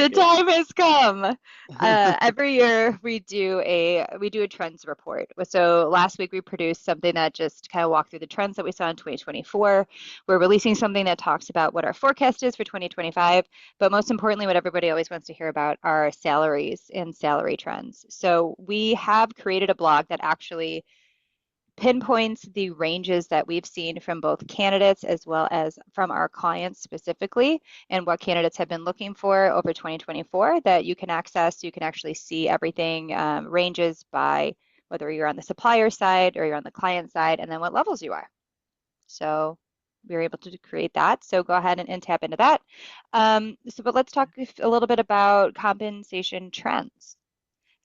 The it. time has come. Every year we do a trends report. So last week we produced something that just kind of walked through the trends that we saw in 2024. We're releasing something that talks about what our forecast is for 2025, but most importantly, what everybody always wants to hear about are salaries and salary trends. So we have created a blog that actually pinpoints the ranges that we've seen from both candidates as well as from our clients specifically, and what candidates have been looking for over 2024 that you can access. You can actually see everything, ranges by whether you're on the supplier side or you're on the client side, and then what levels you are. So we were able to create that. So go ahead and tap into that. But let's talk a little bit about compensation trends.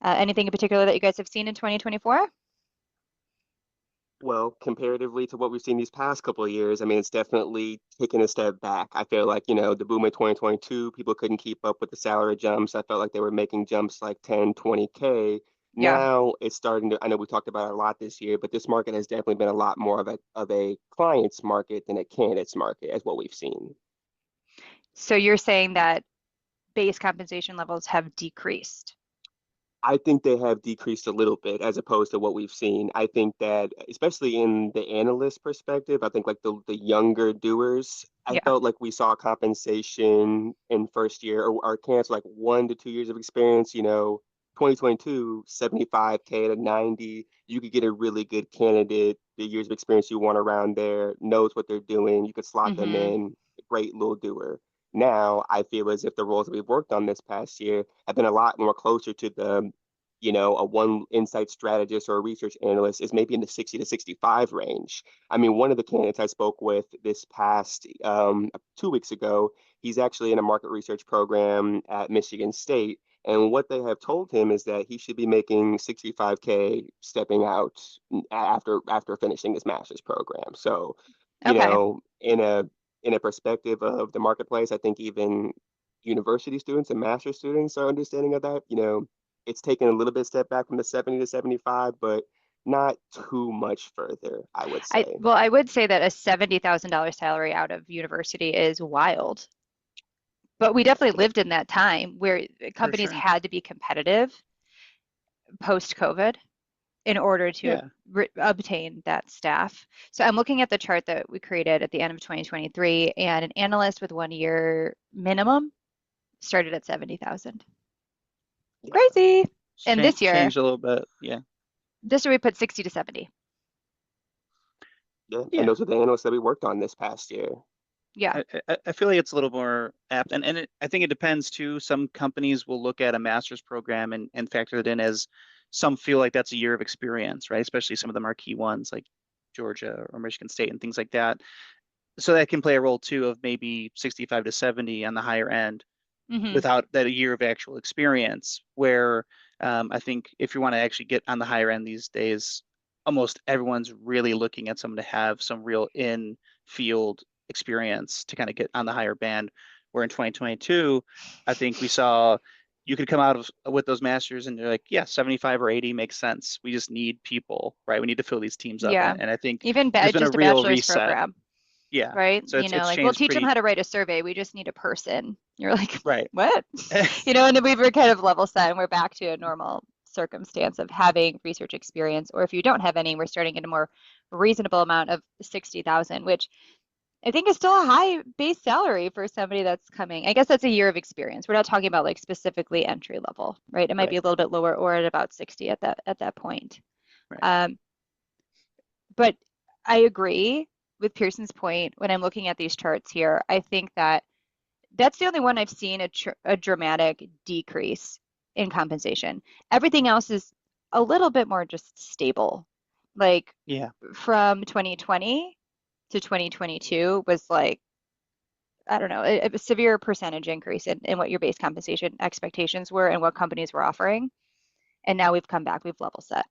Anything in particular that you guys have seen in 2024? Well, comparatively to what we've seen these past couple of years, I mean, it's definitely taken a step back. I feel like, the boom in 2022, people couldn't keep up with the salary jumps. I felt like they were making jumps like 10, 20K. Yeah. Now it's starting to, I know we talked about it a lot this year, but this market has definitely been a lot more of a client's market than a candidate's market, as what we've seen. So you're saying that base compensation levels have decreased. I think they have decreased a little bit as opposed to what we've seen. I think that, especially in the analyst perspective, I think like the younger doers, I Yeah. felt like we saw compensation in first year or cancel like 1 to 2 years of experience, 2022, 75K to 90. You could get a really good candidate, the years of experience you want around there, knows what they're doing. You could slot them Hmm. in, great little doer. Now, I feel as if the roles that we've worked on this past year have been a lot more closer to a one insight strategist or a research analyst is maybe in the 60 to 65 range. I mean, one of the candidates I spoke with this past 2 weeks ago, he's actually in a market research program at Michigan State. And what they have told him is that he should be making 65K stepping out after finishing his master's program. So, Okay. in a perspective of the marketplace, I think even university students and master students are understanding of that. It's taken a little bit step back from the 70 to 75, but not too much further, I would say. I would say that a $70,000 salary out of university is wild. But we definitely lived in that time where For companies sure. had to be competitive post-COVID in order to Yeah. obtain that staff. So I'm looking at the chart that we created at the end of 2023, and an analyst with 1 year minimum started at 70,000. Yeah, Crazy. And Changed a little bit. Yeah. this year we put 60 to 70. yeah, and Yeah. those are the analysts that we worked on this past year. Yeah. I feel like it's a little more apt, and I think it depends too. Some companies will look at a master's program and factor it in as some feel like that's a year of experience, right? Especially some of the marquee ones like Georgia or Michigan State and things like that. So that can play a role too of maybe 65 to 70 on the higher end Hmm. without that a year of actual experience. Where I think if you want to actually get on the higher end these days, almost everyone's really looking at someone to have some real in-field experience to kind of get on the higher band. Where in 2022, I think we saw you could come out of with those masters and you're like, yeah, 75 or 80 makes sense. We just need people, right? We need to fill these teams up. Yeah. And I think Even there's been a just a real bachelor's reset. program, Yeah. right? So it's Like we'll changed teach them how pretty to write a survey. We just need a person. You're like, right. what? And then we were kind of level set and we're back to a normal circumstance of having research experience. Or if you don't have any, we're starting at a more reasonable amount of 60,000, which I think is still a high base salary for somebody that's coming. I guess that's a year of experience. We're not talking about like specifically entry level, right? It might be Right. a little bit lower or at about 60 at that point. Right. Um, but I agree with Pearson's point when I'm looking at these charts here. I think that that's the only one I've seen a dramatic decrease in compensation. Everything else is a little bit more just stable. Like Yeah. from 2020 to 2022 was like, I don't know, a severe percentage increase in what your base compensation expectations were and what companies were offering. And now we've come back, we've level set.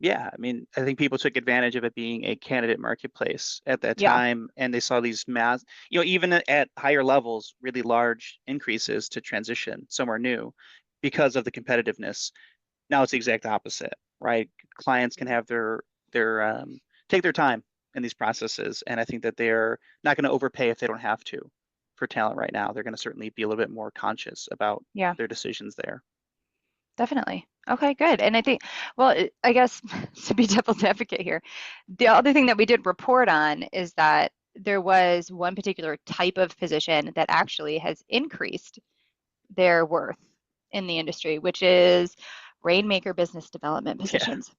Yeah, I mean, I think people took advantage of it being a candidate marketplace at that Yeah. time, and they saw these even at higher levels, really large increases to transition somewhere new because of the competitiveness. Now it's the exact opposite, right? Clients can have their take their time in these processes, and I think that they're not going to overpay if they don't have to for talent right now. They're going to certainly be a little bit more conscious about Yeah, their decisions there. definitely. Okay, good. And I think, well, I guess to be devil's advocate here, the other thing that we did report on is that there was one particular type of position that actually has increased their worth in the industry, which is rainmaker business development Yeah. positions.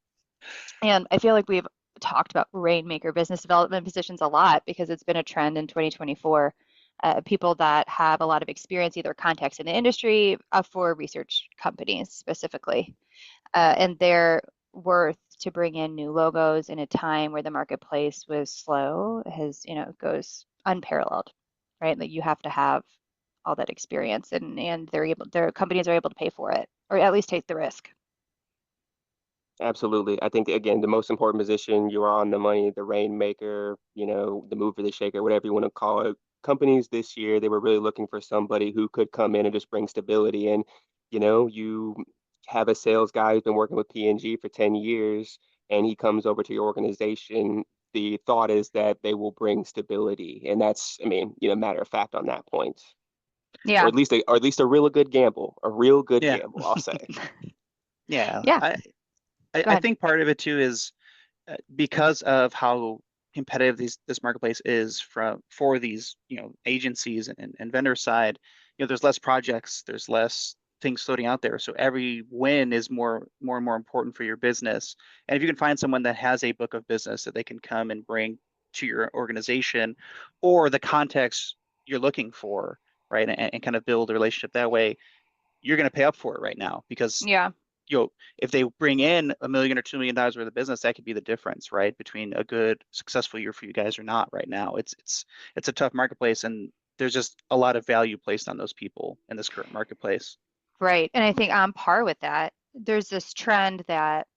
And I feel like we've talked about rainmaker business development positions a lot because it's been a trend in 2024. People that have a lot of experience, either contacts in the industry for research companies specifically, and their worth to bring in new logos in a time where the marketplace was slow has, goes unparalleled, right? Like you have to have all that experience and their companies are able to pay for it or at least take the risk. Absolutely. I think again, the most important position, you are on the money, the rainmaker, the mover, the shaker, whatever you want to call it. Companies this year, they were really looking for somebody who could come in and just bring stability. And, you have a sales guy who's been working with P&G for 10 years and he comes over to your organization. The thought is that they will bring stability. And that's, I mean, matter of fact on that point. Or Yeah. at least a real good gamble, a real good Yeah. gamble, I'll say. Yeah. Yeah, I go I ahead. think part of it too is because of how competitive this marketplace is for these agencies and vendor side, there's less projects, there's less things floating out there. So every win is more and more important for your business. And if you can find someone that has a book of business that they can come and bring to your organization or the context you're looking for, right, and kind of build a relationship that way, you're going to pay up for it right now because Yeah. you know, if they bring in $1 million or $2 million worth of business, that could be the difference, right, between a good, successful year for you guys or not right now. It's a tough marketplace, and there's just a lot of value placed on those people in this current marketplace. Right. And I think on par with that, there's this trend that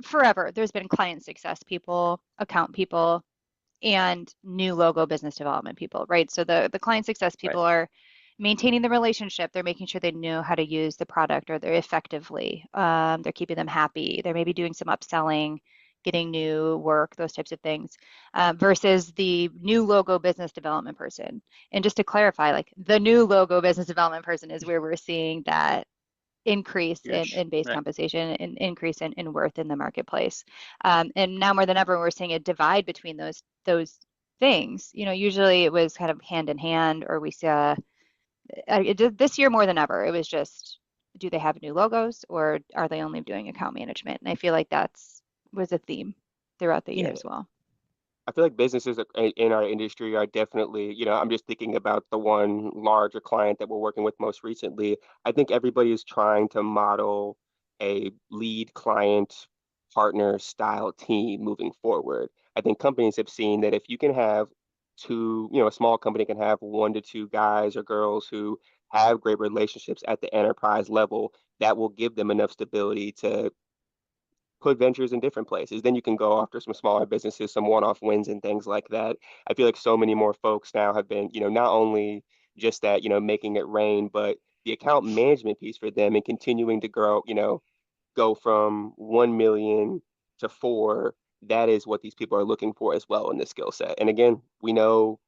forever there's been client success people, account people, and new logo business development people, right? So the client success Right. people are maintaining the relationship. They're making sure they know how to use the product or they're effectively. They're keeping them happy. They're maybe doing some upselling, getting new work, those types of things, versus the new logo business development person. And just to clarify, like the new logo business development person is where we're seeing that increase Huge. in base Right. compensation and increase in worth in the marketplace. And now more than ever, we're seeing a divide between those things. Usually it was kind of hand in hand, or we saw this year more than ever. It was just, do they have new logos, or are they only doing account management? And I feel like that's was a theme throughout the year Yeah. as well. I feel like businesses in our industry are definitely, I'm just thinking about the one larger client that we're working with most recently. I think everybody is trying to model a lead client partner style team moving forward. I think companies have seen that if you can have two, a small company can have 1 to 2 guys or girls who have great relationships at the enterprise level, that will give them enough stability to put ventures in different places. Then you can go after some smaller businesses, some one-off wins and things like that. I feel like so many more folks now have been, not only just that, making it rain, but the account management piece for them and continuing to grow, go from 1 million to 4. That is what these people are looking for as well in this skill set. And again, we know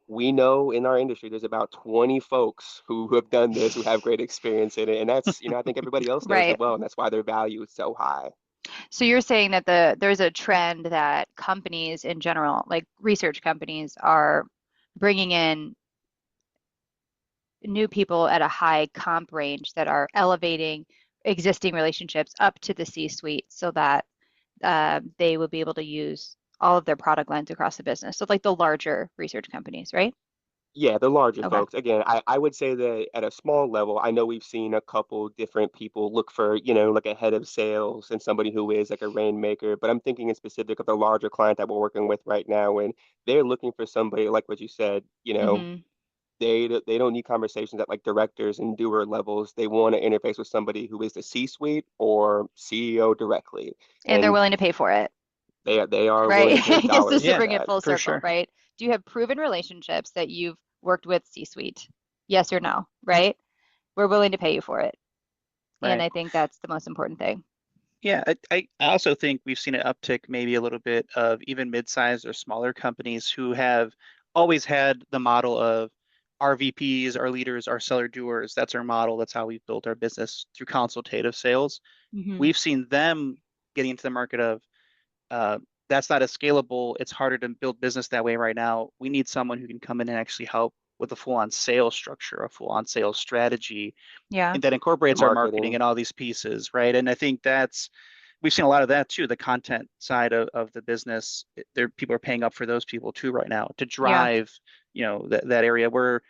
in our industry there's about 20 folks who have done this, who have great experience in it. And that's, I think everybody else knows as Right. well. And that's why their value is so high. So you're saying that there's a trend that companies in general, like research companies, are bringing in new people at a high comp range that are elevating existing relationships up to the C-suite so that they will be able to use all of their product lines across the business. So like the larger research companies, right? Yeah, the larger Okay. folks. Again, I would say that at a small level, I know we've seen a couple different people look for, like a head of sales and somebody who is like a rainmaker. But I'm thinking in specific of the larger client that we're working with right now, and they're looking for somebody like what you said, Hmm. they don't need conversations at like directors and doer levels. They want to interface with somebody who is the C-suite or CEO directly, And they're and willing to pay for it, they are willing right? to pay I guess dollars just to for Yeah, bring it that. full for circle, sure. right? Do you have proven relationships that you've worked with C-suite? Yes or no, right? We're willing to pay you for it. And Right. I think that's the most important thing. Yeah, I also think we've seen an uptick, maybe a little bit of even mid-sized or smaller companies who have always had the model of our VPs, our leaders, our seller doers, that's our model. That's how we've built our business through consultative sales. Hmm. We've seen them getting into the market of uh, that's not as scalable. It's harder to build business that way right now. We need someone who can come in and actually help with a full-on sales structure, a full-on sales strategy, Yeah, and that The incorporates our marketing marketing. and all these pieces, right? And I think that's we've seen a lot of that too. The content side of the business, there people are paying up for those people too right now to yeah, drive, that area where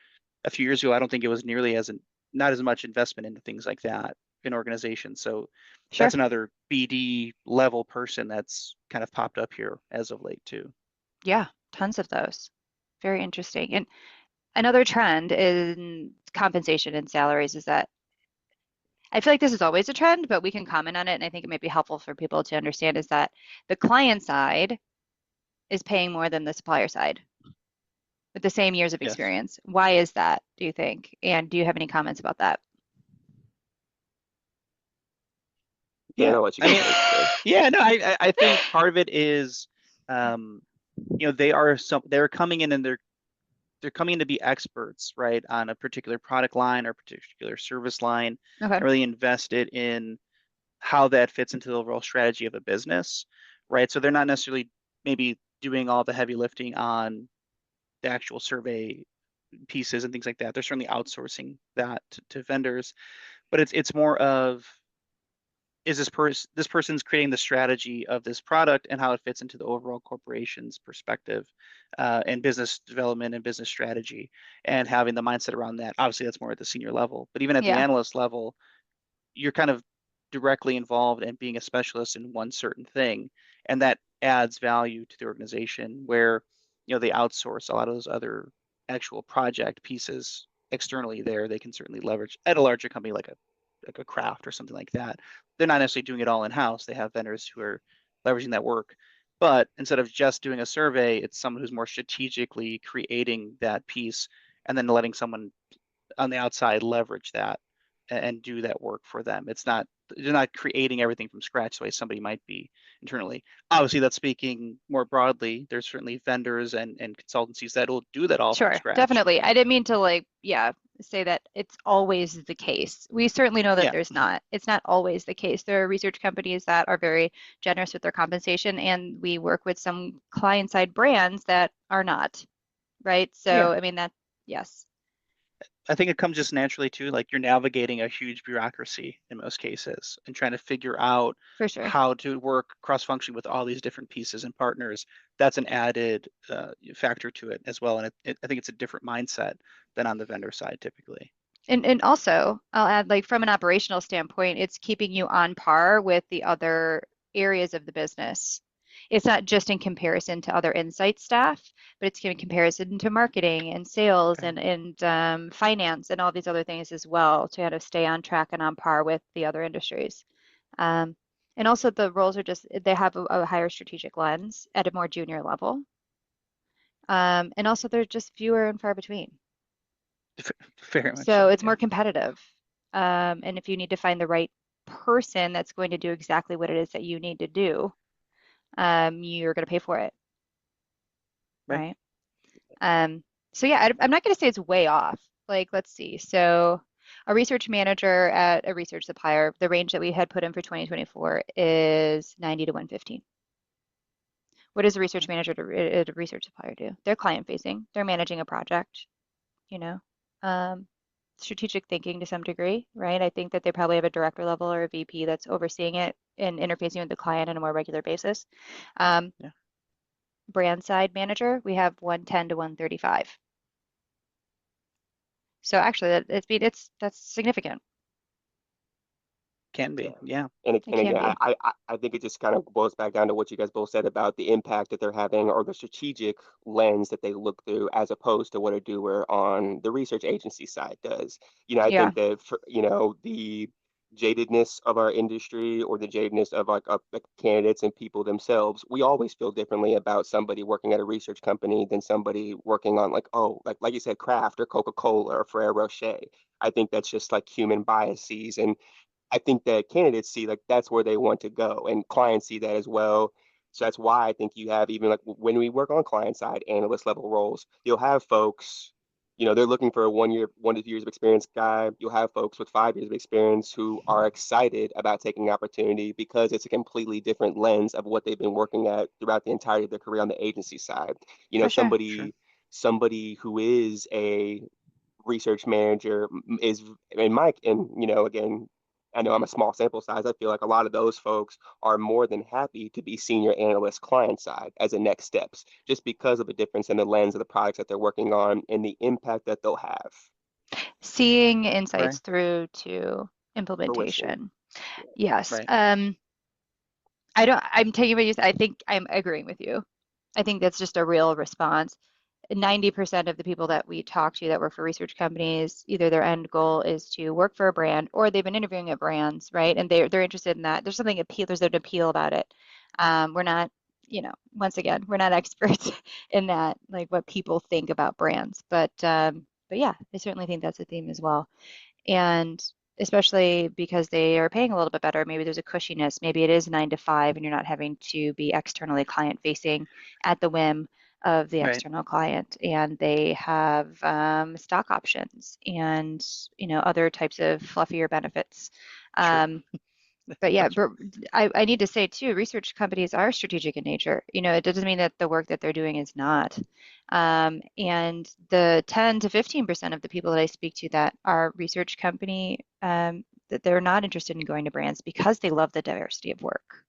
a few years ago I don't think it was nearly as not as much investment into things like that in organizations. So that's sure. another BD level person that's kind of popped up here as of late too. Yeah, tons of those. Very interesting. And another trend in compensation and salaries is that I feel like this is always a trend, but we can comment on it, and I think it might be helpful for people to understand is that the client side is paying more than the supplier side with the same years of Yes. experience. Why is that, do you think? And do you have any comments about that? Dan, Yeah. I'll let you I go mean, first. yeah, no, I think part of it is um, they're coming in and they're coming in to be experts, right, on a particular product line or particular service line Okay. and really invested in how that fits into the overall strategy of a business, right? So they're not necessarily maybe doing all the heavy lifting on the actual survey pieces and things like that. They're certainly outsourcing that to vendors, but it's more of is this person's creating the strategy of this product and how it fits into the overall corporation's perspective and business development and business strategy and having the mindset around that. Obviously, that's more at the senior level, but even at the Yeah, analyst level, you're kind of directly involved in being a specialist in one certain thing, and that adds value to the organization where they outsource a lot of those other actual project pieces externally there they can certainly leverage at a larger company like a craft or something like that. They're not necessarily doing it all in house. They have vendors who are leveraging that work. But instead of just doing a survey, it's someone who's more strategically creating that piece and then letting someone on the outside leverage that and do that work for them. It's not They're not creating everything from scratch the way somebody might be internally. Obviously, that's speaking more broadly. There's certainly vendors and consultancies that will do that all from sure, scratch. definitely. I didn't mean to like, yeah, say that it's always the case. We certainly know that Yeah, there's not. It's not always the case. There are research companies that are very generous with their compensation, and we work with some client-side brands that are not, right? yeah. So, I mean, that, yes, I think it comes just naturally too, like you're navigating a huge bureaucracy in most cases and trying to figure out for sure. how to work cross-function with all these different pieces and partners. That's an added factor to it as well. And I think it's a different mindset than on the vendor side typically. And also, I'll add, like from an operational standpoint, it's keeping you on par with the other areas of the business. It's not just in comparison to other insight staff, but it's in comparison to marketing and sales Okay. and finance and all these other things as well to kind of stay on track and on par with the other industries. Um, and also the roles are just they have a higher strategic lens at a more junior level. And also they're just fewer and far between. Very much So so. it's Yeah. more competitive. And if you need to find the right person that's going to do exactly what it is that you need to do, you're going to pay for it, Right. right? Um, so yeah, I'm not going to say it's way off. Like, let's see. So a research manager at a research supplier, the range that we had put in for 2024 is 90 to 115. What does a research manager at a research supplier do? They're client facing. They're managing a project, you know. Um, Strategic thinking to some degree, right? I think that they probably have a director level or a VP that's overseeing it and interfacing with the client on a more regular basis. Um, Yeah. Brand side manager, we have 110 to 135. So actually, that's significant. Can Yeah. be. Yeah. It And can again, be. I think it just kind of boils back down to what you guys both said about the impact that they're having or the strategic lens that they look through as opposed to what a doer on the research agency side does. I Yeah, think that for, the jadedness of our industry or the jadedness of like candidates and people themselves, we always feel differently about somebody working at a research company than somebody working on like you said, Kraft or Coca-Cola or Ferrero Rocher. I think that's just like human biases and I think that candidates see like that's where they want to go, and clients see that as well. So that's why I think you have even like when we work on client side analyst level roles, you'll have folks, they're looking for a 1 year, 1 to 2 years of experience guy. You'll have folks with 5 years of experience who are excited about taking opportunity because it's a completely different lens of what they've been working at throughout the entirety of their career on the agency side. For sure. Sure. Somebody who is a research manager is again, I know I'm a small sample size. I feel like a lot of those folks are more than happy to be senior analyst client side as a next steps, just because of the difference in the lens of the products that they're working on and the impact that they'll have. Seeing Right. insights through to Fruition. implementation. Yeah. Yes. Right. I'm taking what you said. I think I'm agreeing with you. I think that's just a real response. 90% of the people that we talk to that work for research companies, either their end goal is to work for a brand or they've been interviewing at brands, right? And they're interested in that. There's an appeal about it. We're not, once again, we're not experts in that, like what people think about brands. But yeah, I certainly think that's a theme as well. And especially because they are paying a little bit better, maybe there's a cushiness. Maybe it is 9 to 5 and you're not having to be externally client facing at the whim of the Right. external client. And they have stock options and, other types of fluffier benefits. True. Um, but yeah, That's but I need to say too, research companies are strategic in nature. It doesn't mean that the work that they're doing is not. And the 10 to 15% of the people that I speak to that are research company, that they're not interested in going to brands because they love the diversity of work.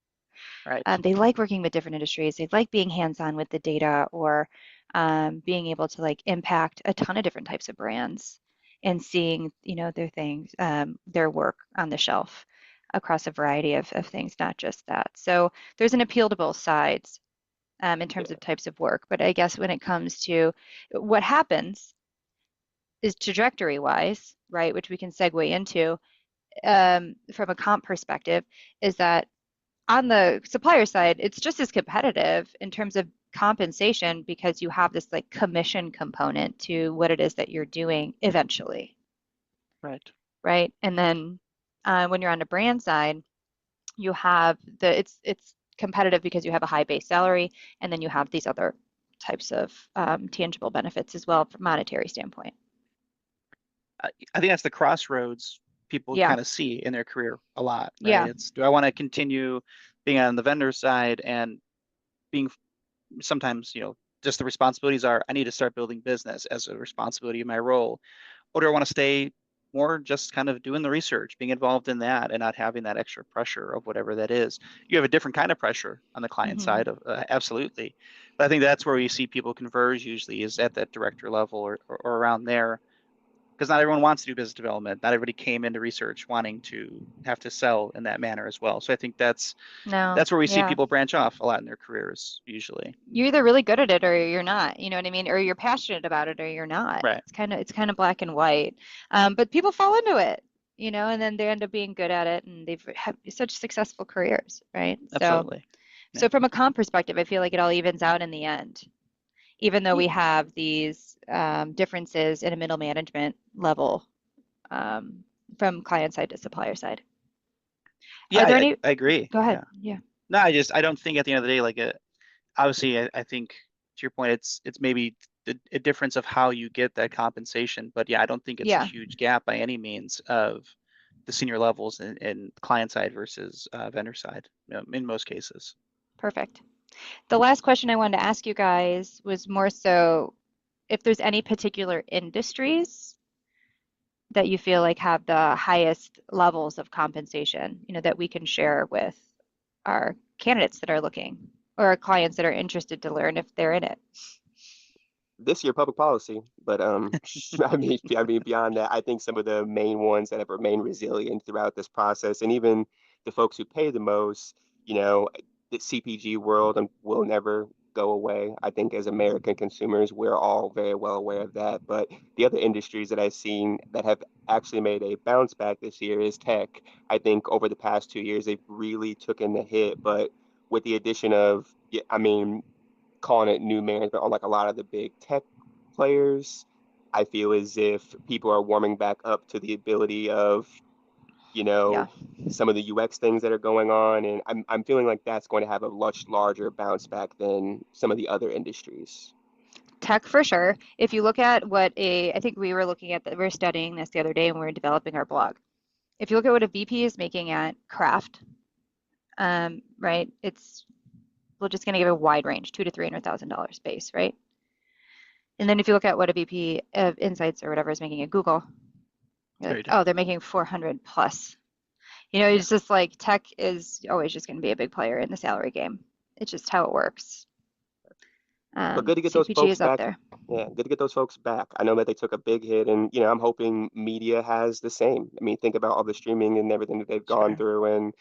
right. They like working with different industries. They like being hands-on with the data or being able to like impact a ton of different types of brands and seeing, their things, their work on the shelf across a variety of things, not just that. So there's an appeal to both sides in terms Yeah. of types of work. But I guess when it comes to what happens is trajectory wise, right, which we can segue into from a comp perspective, is that on the supplier side, it's just as competitive in terms of compensation because you have this like commission component to what it is that you're doing eventually, Right. right? And then when you're on the brand side, you have it's competitive because you have a high base salary, and then you have these other types of tangible benefits as well from a monetary standpoint. I think that's the crossroads people Yeah, kind of see in their career a lot, right? yeah, It's, do I want to continue being on the vendor side and being sometimes, just the responsibilities are I need to start building business as a responsibility of my role, or do I want to stay more just kind of doing the research, being involved in that and not having that extra pressure of whatever that is? You have a different kind of pressure on the client hmm side of absolutely. But I think that's where you see people converge usually is at that director level or around there because not everyone wants to do business development. Not everybody came into research wanting to have to sell in that manner as well. So I think No, that's where we see yeah. people branch off a lot in their careers usually. You're either really good at it or you're not. You know what I mean? Or you're passionate about it or you're not. Right. It's kind of black and white. But people fall into it, and then they end up being good at it and they've had such successful careers, right? So Absolutely. Yeah. so from a comp perspective, I feel like it all evens out in the end, even though Yeah. we have these differences in a middle management level from client side to supplier side. Yeah, Are there any? I agree. Go ahead. Yeah. Yeah. No, I don't think at the end of the day, like obviously, I think to your point, it's maybe a difference of how you get that compensation. But yeah, I don't think it's a Yeah. huge gap by any means of the senior levels in client side versus vendor side, in most cases. Perfect. The last question I wanted to ask you guys was more so if there's any particular industries that you feel like have the highest levels of compensation, that we can share with our candidates that are looking or our clients that are interested to learn if they're in it. This year public policy, but I mean beyond that, I think some of the main ones that have remained resilient throughout this process, and even the folks who pay the most, the CPG world and will never go away. I think as American consumers, we're all very well aware of that. But the other industries that I've seen that have actually made a bounce back this year is tech. I think over the past 2 years, they've really taken the hit, but with the addition of, yeah, I mean, calling it new management on like a lot of the big tech players, I feel as if people are warming back up to the ability of, you Yeah. know, some of the UX things that are going on. And I'm feeling like that's going to have a much larger bounce back than some of the other industries. Tech for sure. If you look at I think we were looking at we were studying this the other day when we were developing our blog. If you look at what a VP is making at craft, right, we're just going to give a wide range, two to $300,000 base, right? And then if you look at what a VP of Insights or whatever is making at Google, you're Very like, oh, different. they're making 400 plus. Yeah, It's just like tech is always just going to be a big player in the salary game. It's just how it works. But good to get those CPG folks is up back. there. Yeah, good to get those folks back. I know that they took a big hit, and I'm hoping media has the same. I mean, think about all the streaming and everything that they've gone sure. through, and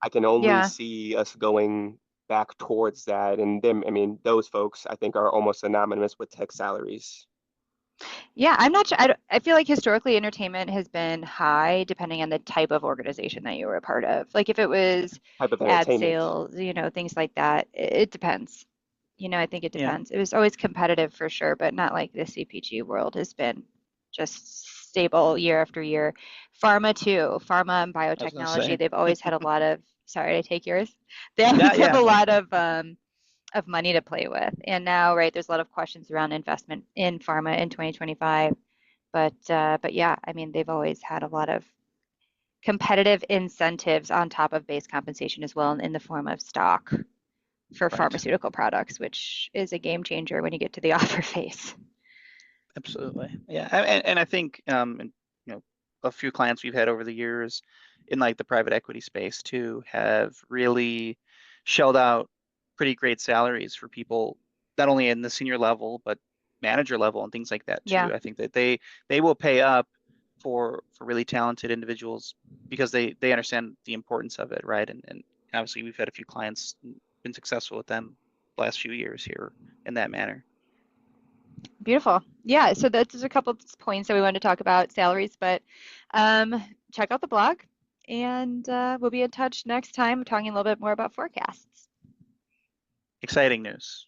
I can only Yeah. see us going back towards that. And them, I mean, those folks, I think, are almost synonymous with tech salaries Yeah, I'm not sure. I feel like historically entertainment has been high depending on the type of organization that you were a part of. Like if it was type of ad entertainment. sales, things like that, it depends. I think it Yeah, depends. It was always competitive for sure, but not like the CPG world has been just stable year after year. Pharma too. Pharma and I was gonna biotechnology, say. they've always had a lot of, sorry to take yours. They Yeah, always have yeah, a no. lot of money to play with. And now, right, there's a lot of questions around investment in pharma in 2025. But yeah, I mean, they've always had a lot of competitive incentives on top of base compensation as well in the form of stock for Right. pharmaceutical products, which is a game changer when you get to the offer phase. Absolutely. Yeah. And I think and, you know, a few clients we've had over the years in like the private equity space too have really shelled out pretty great salaries for people not only in the senior level but manager level and things like that Yeah. too. I think that they will pay up for really talented individuals because they understand the importance of it, right? And obviously we've had a few clients been successful with them the last few years here in that manner. Beautiful. Yeah, so that's a couple of points that we wanted to talk about salaries, but um, check out the blog and we'll be in touch next time talking a little bit more about forecasts. Exciting news.